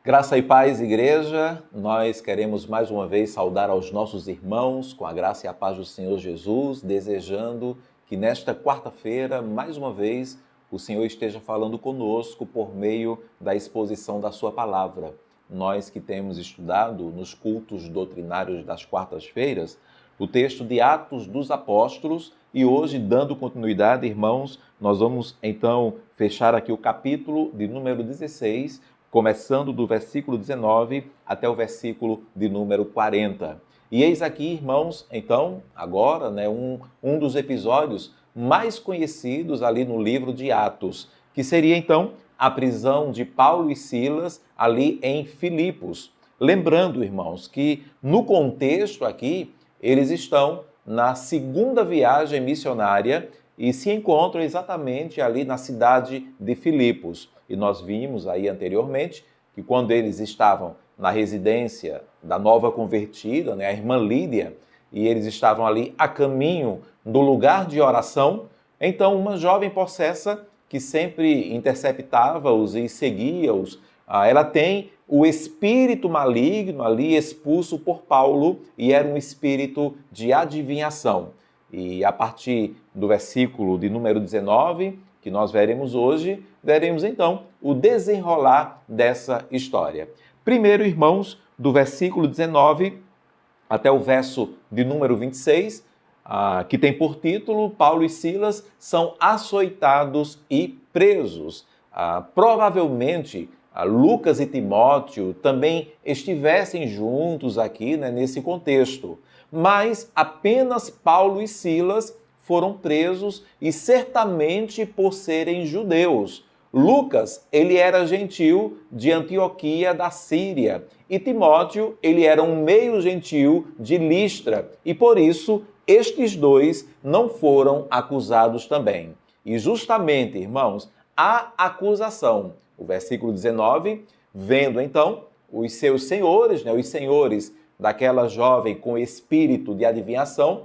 Graça e paz, igreja. Nós queremos mais uma vez saudar aos nossos irmãos com a graça e a paz do Senhor Jesus, desejando que nesta quarta-feira, mais uma vez, o Senhor esteja falando conosco por meio da exposição da sua palavra. Nós que temos estudado nos cultos doutrinários das quartas-feiras, o texto de Atos dos Apóstolos, e hoje, dando continuidade, irmãos, nós vamos então fechar aqui o capítulo de número 16, começando do versículo 19 até o versículo de número 40. E eis aqui, irmãos, então, agora, um dos episódios mais conhecidos ali no livro de Atos, que seria, então, a prisão de Paulo e Silas ali em Filipos. Lembrando, irmãos, que no contexto aqui, eles estão na segunda viagem missionária e se encontram exatamente ali na cidade de Filipos. E nós vimos aí anteriormente que quando eles estavam na residência da nova convertida, a irmã Lídia, e eles estavam ali a caminho do lugar de oração, então uma jovem possessa que sempre interceptava-os e seguia-os, ela tem o espírito maligno ali expulso por Paulo e era um espírito de adivinhação. E a partir do versículo de número 19, que nós veremos hoje, veremos então o desenrolar dessa história. Primeiro, irmãos, do versículo 19 até o verso de número 26, que tem por título Paulo e Silas são açoitados e presos. Provavelmente, Lucas e Timóteo também estivessem juntos aqui, nesse contexto. Mas apenas Paulo e Silas foram presos e certamente por serem judeus. Lucas, ele era gentil de Antioquia da Síria e Timóteo, ele era um meio gentil de Listra e por isso estes dois não foram acusados também. E justamente, irmãos, a acusação, o versículo 19, vendo então os seus senhores, os senhores daquela jovem com espírito de adivinhação,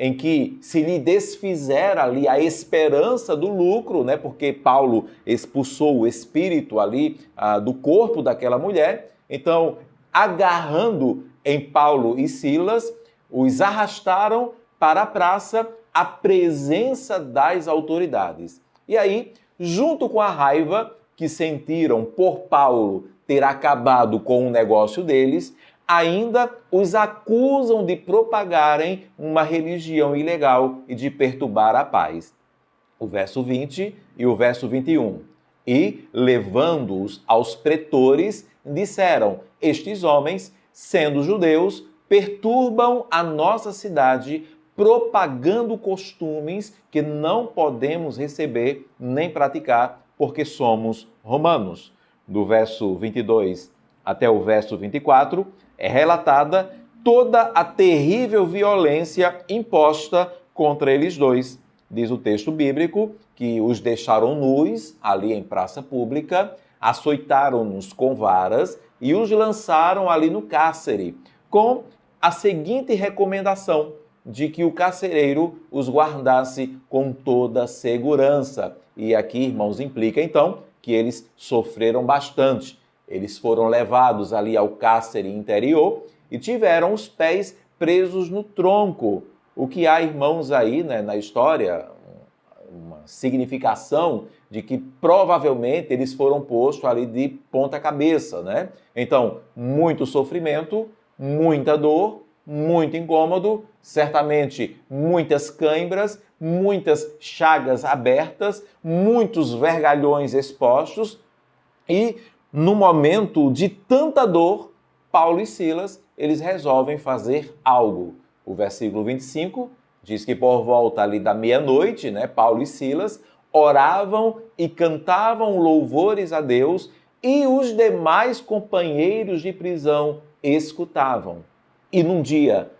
em que se lhe desfizera ali a esperança do lucro, porque Paulo expulsou o espírito ali do corpo daquela mulher. Então, agarrando em Paulo e Silas, os arrastaram para a praça à presença das autoridades. E aí, junto com a raiva que sentiram por Paulo ter acabado com o negócio deles, ainda os acusam de propagarem uma religião ilegal e de perturbar a paz. O verso 20 e o verso 21. E, levando-os aos pretores, disseram: estes homens, sendo judeus, perturbam a nossa cidade, propagando costumes que não podemos receber nem praticar, porque somos romanos. Do verso 22 até o verso 24, é relatada toda a terrível violência imposta contra eles dois. Diz o texto bíblico que os deixaram nus ali em praça pública, açoitaram-nos com varas e os lançaram ali no cárcere, com a seguinte recomendação de que o carcereiro os guardasse com toda segurança. E aqui, irmãos, implica então que eles sofreram bastante. Eles foram levados ali ao cárcere interior e tiveram os pés presos no tronco. O que há, irmãos, aí na história, uma significação de que provavelmente eles foram postos ali de ponta cabeça, Então, muito sofrimento, muita dor, muito incômodo, certamente muitas cãibras, muitas chagas abertas, muitos vergalhões expostos e no momento de tanta dor, Paulo e Silas, eles resolvem fazer algo. O versículo 25 diz que por volta ali da meia-noite, Paulo e Silas oravam e cantavam louvores a Deus e os demais companheiros de prisão escutavam. E num dia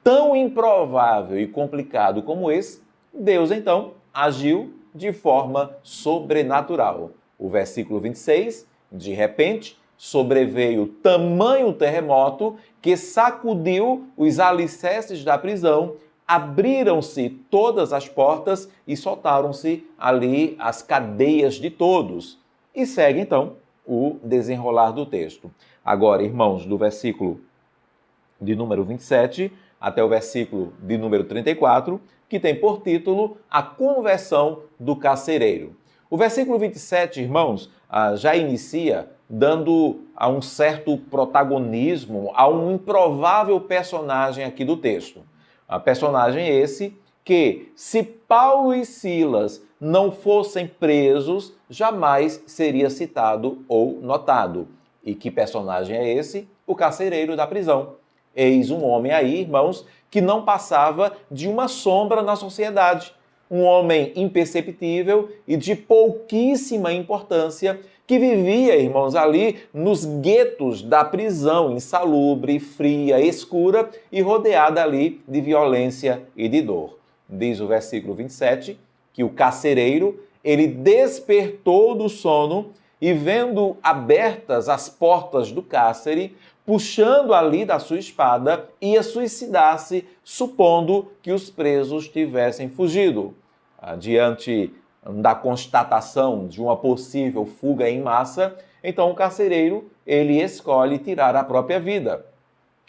tão improvável e complicado como esse, Deus então agiu de forma sobrenatural. O versículo 26, de repente, sobreveio tamanho terremoto que sacudiu os alicerces da prisão, abriram-se todas as portas e soltaram-se ali as cadeias de todos. E segue então o desenrolar do texto. Agora, irmãos, do versículo de número 27 até o versículo de número 34, que tem por título a conversão do carcereiro. O versículo 27, irmãos, já inicia dando a um certo protagonismo a um improvável personagem aqui do texto. A personagem esse que, se Paulo e Silas não fossem presos, jamais seria citado ou notado. E que personagem é esse? O carcereiro da prisão. Eis um homem aí, irmãos, que não passava de uma sombra na sociedade. Um homem imperceptível e de pouquíssima importância, que vivia, irmãos, ali nos guetos da prisão, insalubre, fria, escura e rodeada ali de violência e de dor. Diz o versículo 27 que o carcereiro, ele despertou do sono e, vendo abertas as portas do cárcere, puxando ali da sua espada, ia suicidar-se, supondo que os presos tivessem fugido. Diante da constatação de uma possível fuga em massa, então o carcereiro, ele escolhe tirar a própria vida.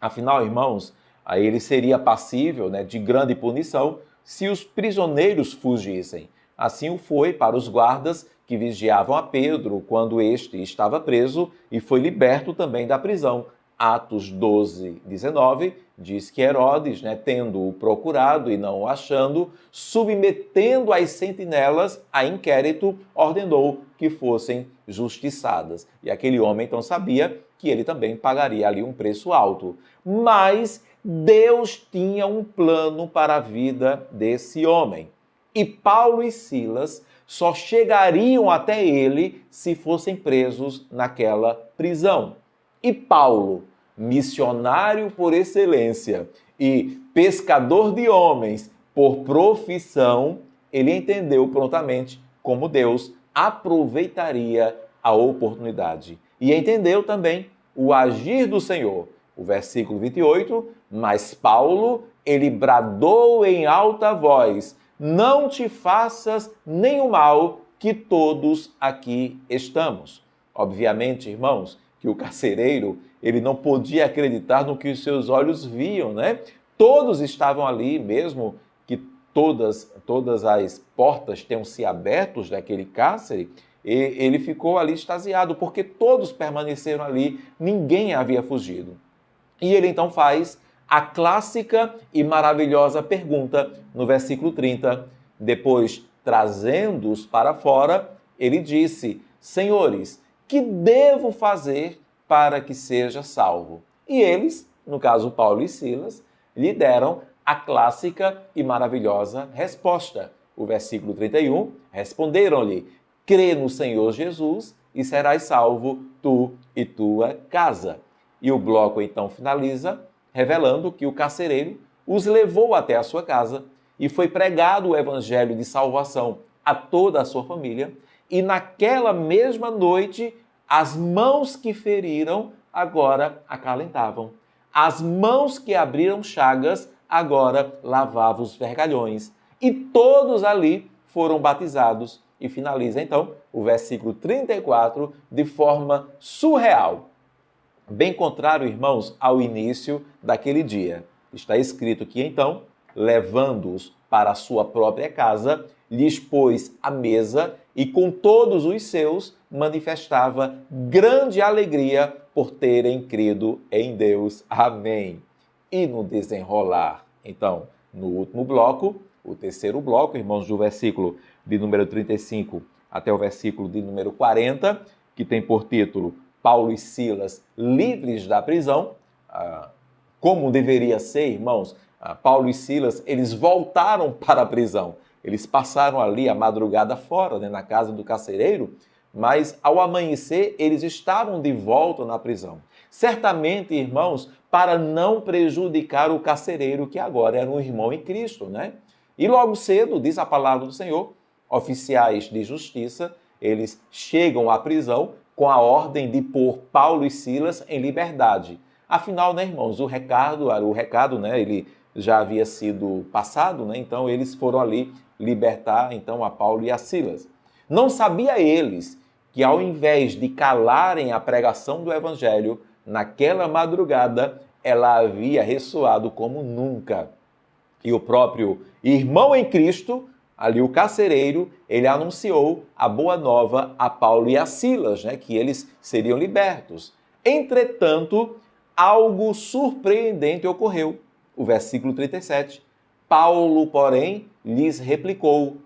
Afinal, irmãos, aí ele seria passível, de grande punição se os prisioneiros fugissem. Assim o foi para os guardas que vigiavam a Pedro quando este estava preso e foi liberto também da prisão. Atos 12, 19, diz que Herodes, tendo-o procurado e não o achando, submetendo as sentinelas a inquérito, ordenou que fossem justiçadas. E aquele homem então sabia que ele também pagaria ali um preço alto. Mas Deus tinha um plano para a vida desse homem. E Paulo e Silas só chegariam até ele se fossem presos naquela prisão. E Paulo, missionário por excelência e pescador de homens por profissão, ele entendeu prontamente como Deus aproveitaria a oportunidade. E entendeu também o agir do Senhor. O versículo 28, mas Paulo, ele bradou em alta voz: não te faças nenhum mal, que todos aqui estamos. Obviamente, irmãos, que o carcereiro, ele não podia acreditar no que os seus olhos viam, Todos estavam ali, mesmo que todas as portas tenham se abertos daquele cárcere, e ele ficou ali extasiado, porque todos permaneceram ali, ninguém havia fugido. E ele então faz a clássica e maravilhosa pergunta no versículo 30. Depois, trazendo-os para fora, ele disse: Senhores, que devo fazer para que seja salvo? E eles, no caso Paulo e Silas, lhe deram a clássica e maravilhosa resposta. O versículo 31, responderam-lhe: crê no Senhor Jesus e serás salvo, tu e tua casa. E o bloco então finaliza revelando que o carcereiro os levou até a sua casa e foi pregado o evangelho de salvação a toda a sua família. E naquela mesma noite, as mãos que feriram agora acalentavam. As mãos que abriram chagas agora lavavam os vergalhões. E todos ali foram batizados. E finaliza então o versículo 34 de forma surreal. Bem contrário, irmãos, ao início daquele dia. Está escrito que então, levando-os para a sua própria casa, lhes pôs a mesa e com todos os seus manifestava grande alegria por terem crido em Deus. Amém. E no desenrolar, então, no último bloco, o terceiro bloco, irmãos, do versículo de número 35 até o versículo de número 40, que tem por título Paulo e Silas livres da prisão, como deveria ser, irmãos. Paulo e Silas, eles voltaram para a prisão. Eles passaram ali a madrugada fora, na casa do carcereiro, mas ao amanhecer eles estavam de volta na prisão. Certamente, irmãos, para não prejudicar o carcereiro, que agora era um irmão em Cristo, E logo cedo, diz a palavra do Senhor, oficiais de justiça, eles chegam à prisão com a ordem de pôr Paulo e Silas em liberdade. Afinal, irmãos, o recado, ele já havia sido passado, Então eles foram ali libertar então a Paulo e a Silas. Não sabia eles que ao invés de calarem a pregação do evangelho, naquela madrugada ela havia ressoado como nunca. E o próprio irmão em Cristo, ali o carcereiro, ele anunciou a boa nova a Paulo e a Silas, que eles seriam libertos. Entretanto, algo surpreendente ocorreu. O versículo 37. Paulo, porém, lhes replicou,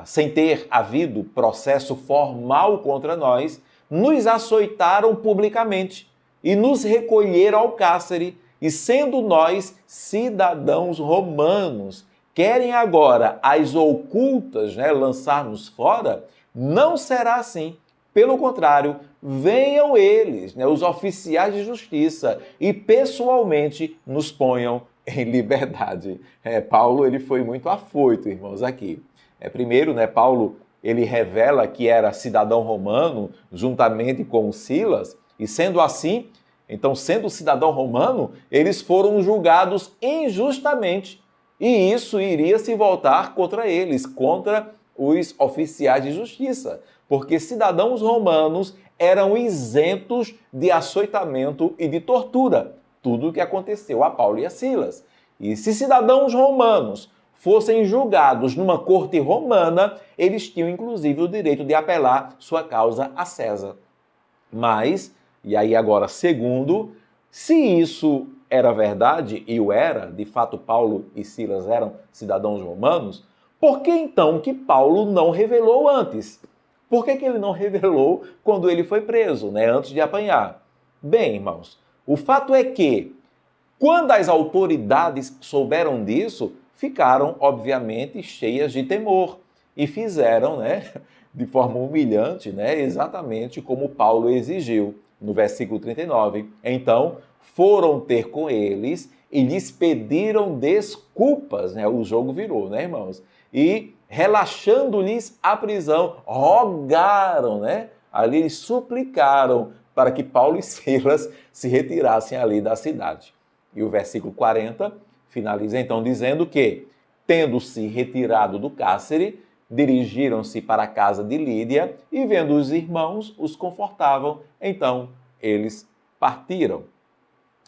sem ter havido processo formal contra nós, nos açoitaram publicamente e nos recolheram ao cárcere, e sendo nós cidadãos romanos, querem agora às ocultas lançar-nos fora? Não será assim. Pelo contrário, venham eles, os oficiais de justiça, e pessoalmente nos ponham em liberdade. Paulo ele foi muito afoito, irmãos, aqui. Primeiro, Paulo ele revela que era cidadão romano juntamente com Silas, e sendo assim, então sendo cidadão romano, eles foram julgados injustamente. E isso iria se voltar contra eles, contra os oficiais de justiça, porque cidadãos romanos eram isentos de açoitamento e de tortura, tudo o que aconteceu a Paulo e a Silas. E se cidadãos romanos fossem julgados numa corte romana, eles tinham inclusive o direito de apelar sua causa a César. Mas, e aí agora segundo, se isso era verdade, e o era, de fato Paulo e Silas eram cidadãos romanos, por que então que Paulo não revelou antes? Por que ele não revelou quando ele foi preso, antes de apanhar? Bem, irmãos, o fato é que, quando as autoridades souberam disso, ficaram, obviamente, cheias de temor e fizeram, de forma humilhante, exatamente como Paulo exigiu, no versículo 39. Então, foram ter com eles e lhes pediram desculpas, o jogo virou, irmãos? E, relaxando-lhes a prisão, rogaram, ali eles suplicaram para que Paulo e Silas se retirassem ali da cidade. E o versículo 40 finaliza então dizendo que, tendo-se retirado do cárcere, dirigiram-se para a casa de Lídia e, vendo os irmãos, os confortavam. Então, eles partiram.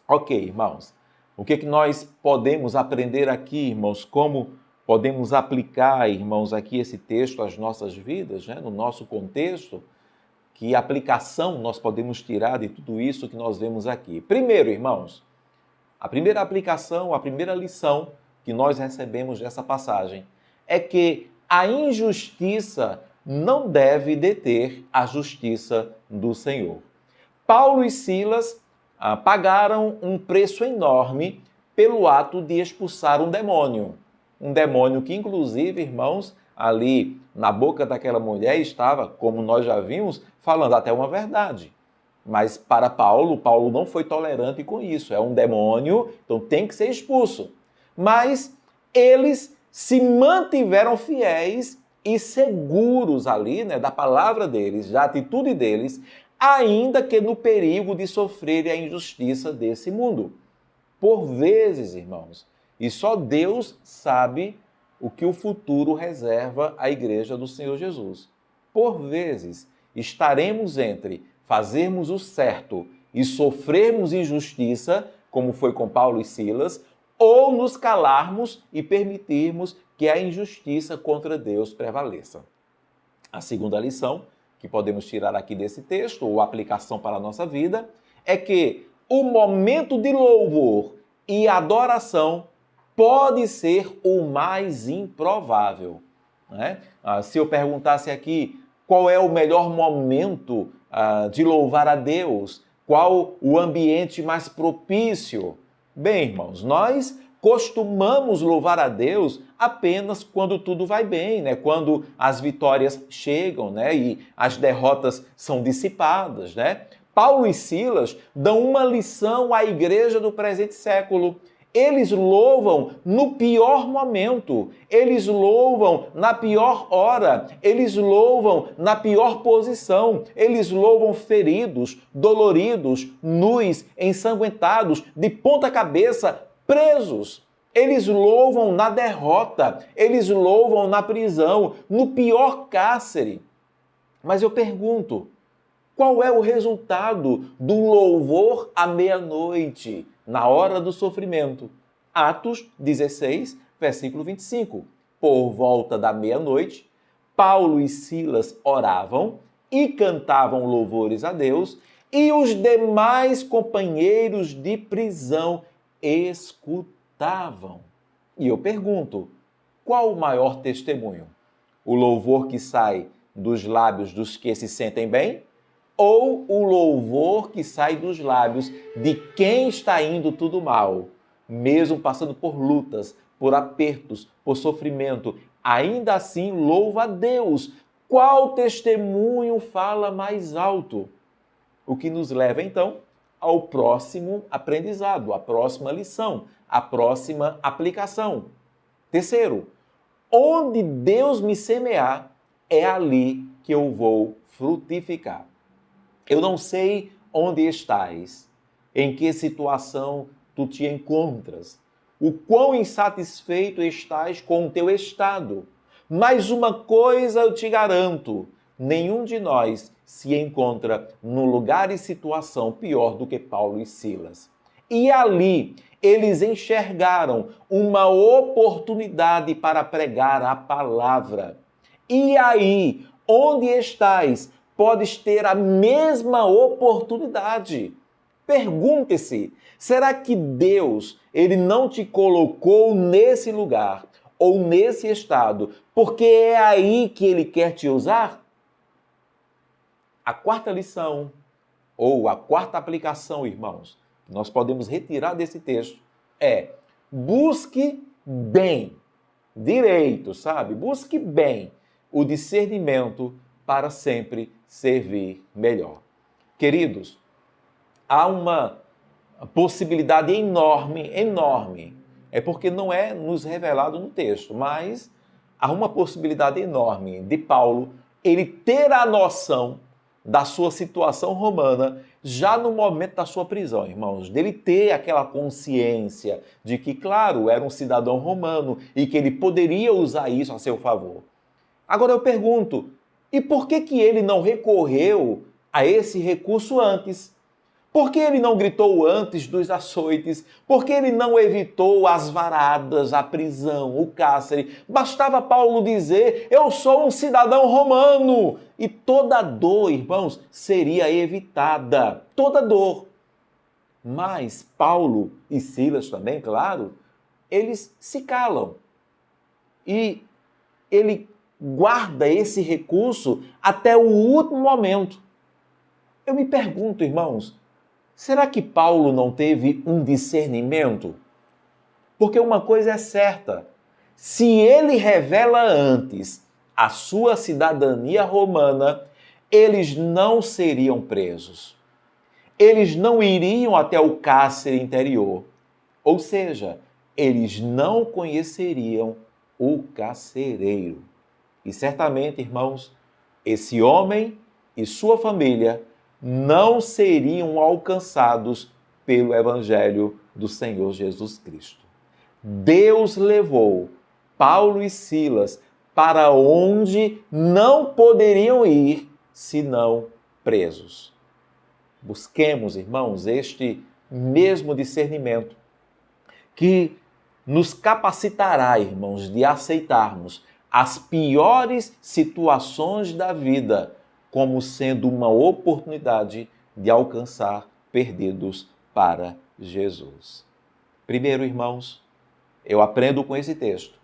Ok, irmãos, o que nós podemos aprender aqui, irmãos? Como podemos aplicar, irmãos, aqui esse texto às nossas vidas, no nosso contexto? Que aplicação nós podemos tirar de tudo isso que nós vemos aqui? Primeiro, irmãos, a primeira aplicação, a primeira lição que nós recebemos dessa passagem é que a injustiça não deve deter a justiça do Senhor. Paulo e Silas pagaram um preço enorme pelo ato de expulsar um demônio. Um demônio que, inclusive, irmãos, ali na boca daquela mulher estava, como nós já vimos, falando até uma verdade. Mas para Paulo, Paulo não foi tolerante com isso. É um demônio, então tem que ser expulso. Mas eles se mantiveram fiéis e seguros ali, da palavra deles, da atitude deles, ainda que no perigo de sofrerem a injustiça desse mundo. Por vezes, irmãos, e só Deus sabe o que o futuro reserva à igreja do Senhor Jesus. Por vezes, estaremos entre fazermos o certo e sofrermos injustiça, como foi com Paulo e Silas, ou nos calarmos e permitirmos que a injustiça contra Deus prevaleça. A segunda lição que podemos tirar aqui desse texto, ou aplicação para a nossa vida, é que o momento de louvor e adoração pode ser o mais improvável. Se eu perguntasse aqui qual é o melhor momento de louvar a Deus, qual o ambiente mais propício? Bem, irmãos, nós costumamos louvar a Deus apenas quando tudo vai bem, quando as vitórias chegam, e as derrotas são dissipadas, Paulo e Silas dão uma lição à igreja do presente século. Eles louvam no pior momento, eles louvam na pior hora, eles louvam na pior posição, eles louvam feridos, doloridos, nus, ensanguentados, de ponta cabeça, presos. Eles louvam na derrota, eles louvam na prisão, no pior cárcere. Mas eu pergunto, qual é o resultado do louvor à meia-noite, na hora do sofrimento? Atos 16, versículo 25. Por volta da meia-noite, Paulo e Silas oravam e cantavam louvores a Deus, e os demais companheiros de prisão escutavam. E eu pergunto, qual o maior testemunho? O louvor que sai dos lábios dos que se sentem bem? Ou o louvor que sai dos lábios de quem está indo tudo mal, mesmo passando por lutas, por apertos, por sofrimento, ainda assim louva a Deus? Qual testemunho fala mais alto? O que nos leva, então, ao próximo aprendizado, à próxima lição, à próxima aplicação. Terceiro, onde Deus me semear, é ali que eu vou frutificar. Eu não sei onde estás, em que situação tu te encontras, o quão insatisfeito estás com o teu estado. Mas uma coisa eu te garanto, nenhum de nós se encontra num lugar e situação pior do que Paulo e Silas. E ali eles enxergaram uma oportunidade para pregar a palavra. E aí, onde estás, podes ter a mesma oportunidade. Pergunte-se, será que Deus, ele não te colocou nesse lugar ou nesse estado porque é aí que ele quer te usar? A quarta lição, ou a quarta aplicação, irmãos, que nós podemos retirar desse texto é: busque bem, direito, sabe? Busque bem o discernimento para sempre servir melhor. Queridos, há uma possibilidade enorme. É porque não é nos revelado no texto, mas há uma possibilidade enorme de Paulo ele ter a noção da sua situação romana já no momento da sua prisão, irmãos, dele ter aquela consciência de que, claro, era um cidadão romano e que ele poderia usar isso a seu favor. Agora eu pergunto, e por que ele não recorreu a esse recurso antes? Por que ele não gritou antes dos açoites? Por que ele não evitou as varadas, a prisão, o cárcere? Bastava Paulo dizer, eu sou um cidadão romano. E toda dor, irmãos, seria evitada. Toda dor. Mas Paulo e Silas também, claro, eles se calam. E ele guarda esse recurso até o último momento. Eu me pergunto, irmãos, será que Paulo não teve um discernimento? Porque uma coisa é certa, se ele revela antes a sua cidadania romana, eles não seriam presos. Eles não iriam até o cárcere interior. Ou seja, eles não conheceriam o carcereiro. E certamente, irmãos, esse homem e sua família não seriam alcançados pelo Evangelho do Senhor Jesus Cristo. Deus levou Paulo e Silas para onde não poderiam ir senão presos. Busquemos, irmãos, este mesmo discernimento que nos capacitará, irmãos, de aceitarmos as piores situações da vida como sendo uma oportunidade de alcançar perdidos para Jesus. Primeiro, irmãos, eu aprendo com esse texto.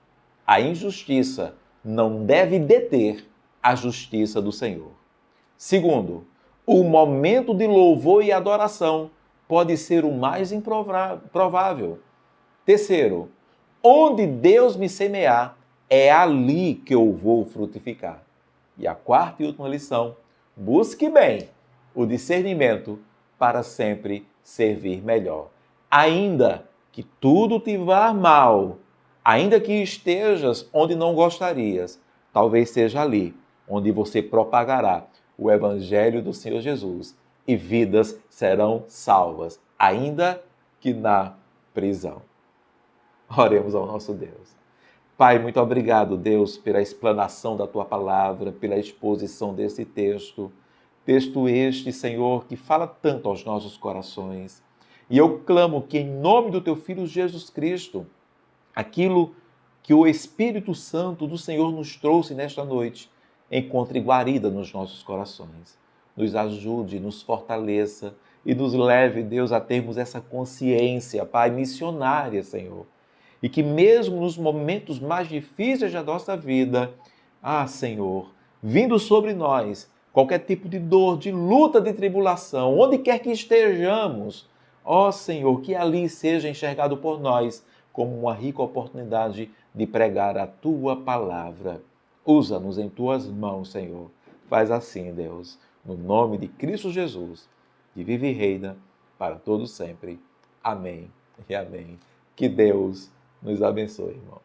A injustiça não deve deter a justiça do Senhor. Segundo, o momento de louvor e adoração pode ser o mais improvável. Terceiro, onde Deus me semear, é ali que eu vou frutificar. E a quarta e última lição, busque bem o discernimento para sempre servir melhor. Ainda que tudo te vá mal, ainda que estejas onde não gostarias, talvez seja ali onde você propagará o Evangelho do Senhor Jesus e vidas serão salvas, ainda que na prisão. Oremos ao nosso Deus. Pai, muito obrigado, Deus, pela explanação da tua palavra, pela exposição desse texto. Texto este, Senhor, que fala tanto aos nossos corações. E eu clamo que, em nome do teu Filho Jesus Cristo, aquilo que o Espírito Santo do Senhor nos trouxe nesta noite, encontre guarida nos nossos corações. Nos ajude, nos fortaleça e nos leve, Deus, a termos essa consciência, Pai, missionária, Senhor. E que mesmo nos momentos mais difíceis da nossa vida, Senhor, vindo sobre nós qualquer tipo de dor, de luta, de tribulação, onde quer que estejamos, Senhor, que ali seja enxergado por nós como uma rica oportunidade de pregar a tua palavra. Usa-nos em tuas mãos, Senhor. Faz assim, Deus, no nome de Cristo Jesus, que vive e reina para todos sempre. Amém e amém. Que Deus nos abençoe, irmãos.